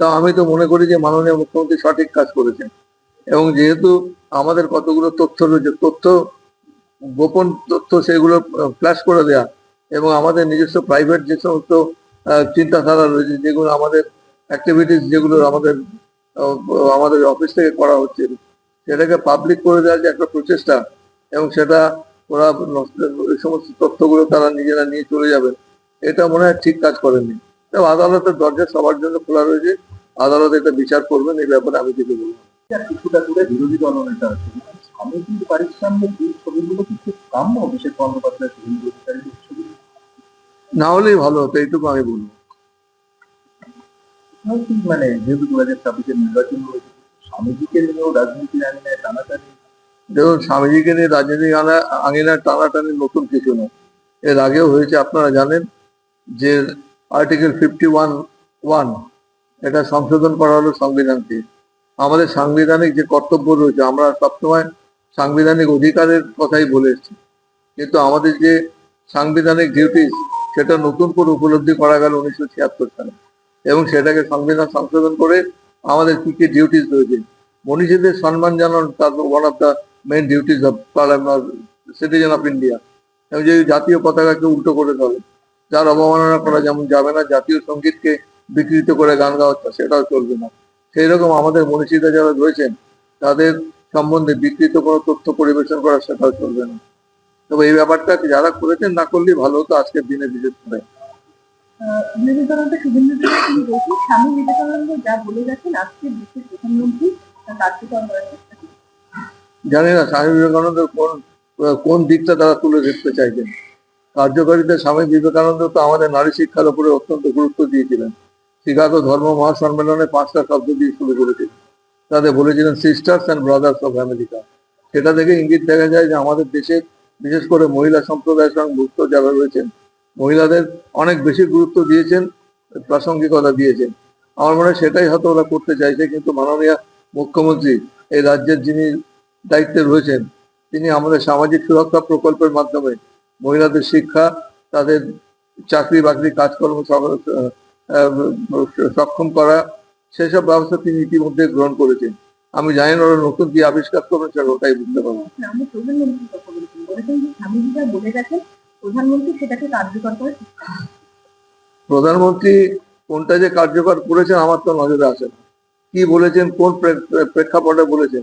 তা আমি তো মনে করি যে মাননীয় মুখ্যমন্ত্রী সঠিক কাজ করেছেন। এবং যেহেতু আমাদের কতগুলো তথ্য রয়েছে, গোপন তথ্য সেগুলো ফ্ল্যাশ করে দেয়া, এবং আমাদের নিজস্ব প্রাইভেট যে সমস্ত চিন্তাধারা রয়েছে, যেগুলো আমাদের অ্যাক্টিভিটিস, যেগুলো আহ, আমাদের অফিস থেকে করা হচ্ছে, সেটাকে পাবলিক করে দেওয়ার যে একটা প্রচেষ্টা, এবং সেটা ওরা এই সমস্ত তথ্যগুলো তারা নিজেরা নিয়ে চলে যাবেন, এটা মনে হয় ঠিক কাজ করেননি। এবং আদালতের দরজা সবার জন্য খোলা রয়েছে, আদালত এটা বিচার করবেন, এই ব্যাপারে আমি কিছু বলবো না। কিছুটা দূরে বিরোধী দলনেতা আছে, আমি কিন্তু বাড়ির সামনে এই ছবিগুলো কি খুব কাম্য অভিষেক বন্দ্যোপাধ্যায় শুভেন্দু অধিকারীর ছবি না হলেই ভালো হতো, এইটুকু আমি বলবো। মানে যেহেতু 2026-এর নির্বাচন রয়েছে, স্বামীজিকে নিয়েও রাজনীতির আঙিনায় টানাটানি। দেখুন, স্বামীজিকে নিয়ে রাজনীতিক আঙিনায় টানাটানি নতুন কিছু নয়, এর আগেও হয়েছে। আপনারা জানেন যে আর্টিকেল 51(1) এটা সংশোধন করা হলো সংবিধানকে। আমাদের সাংবিধানিক যে কর্তব্য রয়েছে, আমরা সবসময় সাংবিধানিক অধিকারের কথাই বলে এসেছি, কিন্তু আমাদের যে সাংবিধানিক ডিউটিস, সেটা নতুন করে উপলব্ধি করা গেল 1976 সালে, এবং সেটাকে সংবিধান সংশোধন করে আমাদের কি কি ডিউটিস রয়েছে। মনীষীদের সম্মান জানানো তার one of the main duties of citizen of India. এবং যে জাতীয় পতাকাকে উল্টো করে ধরে, যার অবমাননা করা যেমন যাবে না, জাতীয় সঙ্গীতকে বিকৃত করে গান গাওয়া সেটাও চলবে না। সেই রকম আমাদের মনীষীরা যারা রয়েছেন, তাদের সম্বন্ধে বিকৃত কোনো তথ্য পরিবেশন করা সেটাও চলবে না। তবে এই ব্যাপারটা যারা করেছেন না করলেই ভালো হতো আজকের দিনে, বিশেষ করে। বিবেকানন্দ শুভেন্দু তিনি বলছেন, স্বামী বিবেকানন্দ যা বলে গেছেন আজকের দেশের প্রধানমন্ত্রী তা কার্যকর করার চেষ্টা করছেন। জানি না স্বামী বিবেকানন্দের কোন দিকটা তারা তুলে ধরতে চাইছেন। কার্যকারিতা স্বামী বিবেকানন্দ তো আমাদের নারী শিক্ষার উপরে অত্যন্ত গুরুত্ব দিয়েছিলেন। শিকাগো ধর্ম মহাসম্মেলনে 5টা শব্দ দিয়ে শুরু করেছিলেন। তাদের বলেছিলেন sisters and brothers of America. সেটা থেকে ইঙ্গিত দেখা যায় যে আমাদের দেশের বিশেষ করে মহিলা সম্প্রদায়ের সঙ্গে যুক্ত যারা রয়েছেন, মহিলাদের অনেক বেশি গুরুত্ব দিয়েছেন, প্রাসঙ্গিকতা দিয়েছেন। আমার মনে হয় সেটাই হয়তো ওরা করতে চাইছে, কিন্তু মাননীয় মুখ্যমন্ত্রী এই রাজ্যের যিনি দায়িত্বে রয়েছেন, তিনি আমাদের সামাজিক সুরক্ষা প্রকল্পের মাধ্যমে মহিলাদের শিক্ষা, তাদের চাকরি বাকরি কাজকর্ম সক্ষম করা, সেসব ব্যবস্থা তিনি ইতিমধ্যে গ্রহণ করেছেন। আমি জানি না ওরা নতুন কি আবিষ্কার করবেন, সেটা ওটাই বুঝতে পারবো। আমি প্রধানমন্ত্রীর কথা বলেছেন, বলেছেন যে স্বামীজি যা বলে গেছেন প্রধানমন্ত্রী সেটাকে কার্যকর করে। প্রধানমন্ত্রী কোনটা যে কার্যকর করেছেন আমার তো নজরে আসে না। কি বলেছেন, কোন প্রেক্ষাপটে বলেছেন।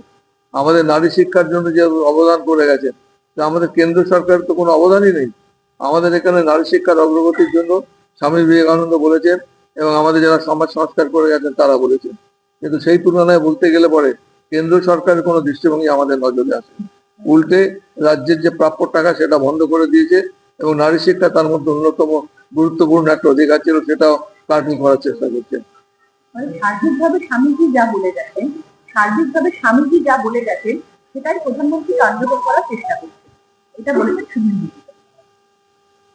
আমাদের নারী শিক্ষার জন্য যে অবদান করে গেছেন, তা আমাদের কেন্দ্র সরকার তো কোনো অবদানই নেই। আমাদের এখানে নারী শিক্ষার অগ্রগতির জন্য স্বামী বিবেকানন্দ বলেছেন, এবং আমাদের যারা সমাজ সংস্কার করে গেছেন তারা বলেছেন। কিন্তু সেই তুলনায় বলতে গেলে পরে কেন্দ্র সরকারের কোনো দৃষ্টিভঙ্গি আমাদের নজরে আসে। উল্টে রাজ্যের যে প্রাপ্য টাকা সেটা বন্ধ করে দিয়েছে, এবং নারী শিক্ষা তার মধ্যে অন্যতম গুরুত্বপূর্ণ একটা অধিকার ছিল, সেটাও কার্যকর করার চেষ্টা করছে। মানে সার্বিকভাবে স্বামীজি যা বলে গেছেন, সার্বিকভাবে স্বামীজি যা বলে গেছেন সেটাই প্রধানমন্ত্রী কার্যকর করার চেষ্টা করছে, এটা বলেছেন শুভেন্দু।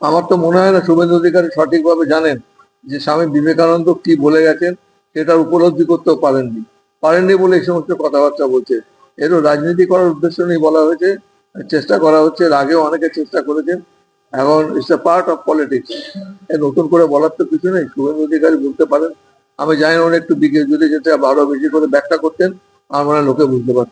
আমার তো মনে হয় না শুভেন্দু অধিকারী সঠিকভাবে জানেন যে স্বামী বিবেকানন্দ কি বলে গেছেন, সেটা উপলব্ধি করতেও পারেননি বলে এই সমস্ত কথাবার্তা বলছে। এরও রাজনীতি করার উদ্দেশ্য নিয়ে বলা হয়েছে, চেষ্টা করা হচ্ছে, এর আগেও অনেকে চেষ্টা করেছেন। এখন it's a part of politics, নতুন করে বলার তো কিছু নেই। শুভেন্দু অধিকারী বলতে পারেন, আমি জানি না উনি একটু দিকে যদি যেটা আরো বেশি করে ব্যাখ্যা করতেন, আমার মনে হয় লোকে বুঝতে পারতেন।